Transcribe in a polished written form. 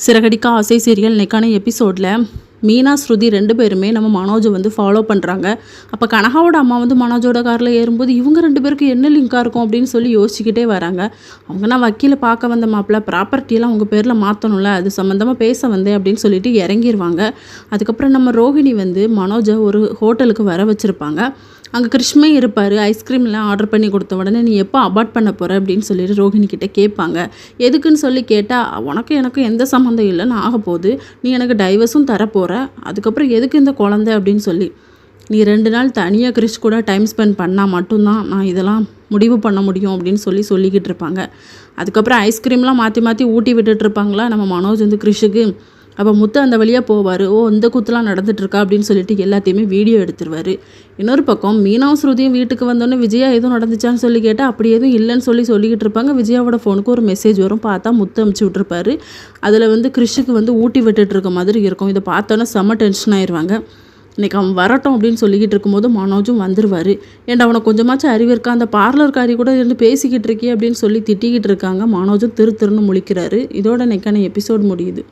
சிறகடிக்க ஆசை சீரியல் இன்னைக்கான எபிசோடில் மீனா ஸ்ருதி 2 பேருமே நம்ம மனோஜை வந்து ஃபாலோ பண்ணுறாங்க. அப்போ கனகாவோட அம்மா வந்து மனோஜோட காரில் ஏறும்போது இவங்க 2 பேருக்கு என்ன லிங்காக இருக்கும் அப்படின்னு சொல்லி யோசிச்சுக்கிட்டே வராங்க. அவங்க நான் வக்கீலை பார்க்க வந்த மாப்பிள்ள ப்ராப்பர்ட்டியெல்லாம் உங்கள் பேரில் மாற்றணும்ல, அது சம்மந்தமாக பேச வந்தேன் அப்படின்னு சொல்லிட்டு இறங்கிடுவாங்க. அதுக்கப்புறம் நம்ம ரோஹிணி வந்து மனோஜை ஒரு ஹோட்டலுக்கு வர வச்சுருப்பாங்க. அங்கே கிருஷ்மே இருப்பார். ஐஸ்கிரீம்லாம் ஆர்டர் பண்ணி கொடுத்த உடனே நீ எப்போ அபார்ட் பண்ண போகிற அப்படின்னு சொல்லிட்டு ரோஹிணிக்கிட்ட கேட்பாங்க. எதுக்குன்னு சொல்லி கேட்டால் உனக்கும் எனக்கும் எந்த சம்மந்தம் இல்லைன்னு ஆக போகுது, நீ எனக்கு டைவர்ஸும் தரப்போகிற, அதுக்கப்புறம் எதுக்கு இந்த குழந்தை அப்படின்னு சொல்லி, நீ 2 நாள் தனியாக கிறிஷ் கூட டைம் ஸ்பெண்ட் பண்ணால் மட்டும்தான் நான் இதெல்லாம் முடிவு பண்ண முடியும் அப்படின்னு சொல்லிக்கிட்டு இருப்பாங்க. அதுக்கப்புறம் ஐஸ்கிரீம்லாம் மாற்றி மாற்றி ஊட்டி விட்டுட்ருப்பாங்களா நம்ம மனோஜ் வந்து கிறிஷுக்கு. அப்போ முத்து அந்த வழியாக போவார். இந்த கூத்துலாம் நடந்துகிட்ருக்கா அப்படின்னு சொல்லிட்டு எல்லாத்தையுமே வீடியோ எடுத்துருவார். இன்னொரு பக்கம் மீனாவும் ஸ்ருதியும் வீட்டுக்கு வந்தோன்னே விஜயா எதுவும் நடந்துச்சான்னு சொல்லி கேட்டால் அப்படி எதுவும் இல்லைன்னு சொல்லிக்கிட்டு இருப்பாங்க. விஜயாவோட ஃபோனுக்கு ஒரு மெசேஜ் வரும். பார்த்தா முத்து அமுச்சு விட்ருப்பாரு. அதில் வந்து கிறிஷுக்கு வந்து ஊட்டி விட்டுட்டு இருக்க மாதிரி இருக்கும். இதை பார்த்தோன்னே செம்ம டென்ஷன் ஆயிடுவாங்க. இன்றைக்கி அவன் வரட்டும் அப்படின்னு சொல்லிக்கிட்டு இருக்கும்போது மனோஜும் வந்துடுவார். ஏன்டா அவனை கொஞ்சமாச்சும் அறிவு இருக்கா, அந்த பார்லர்காரி கூட இருந்து பேசிக்கிட்டு இருக்கே அப்படின்னு சொல்லி திட்டிக்கிட்டு இருக்காங்க. மனோஜும் திருன்னு முழிக்கிறாரு. இதோட இன்னைக்கான எபிசோட் முடியுது.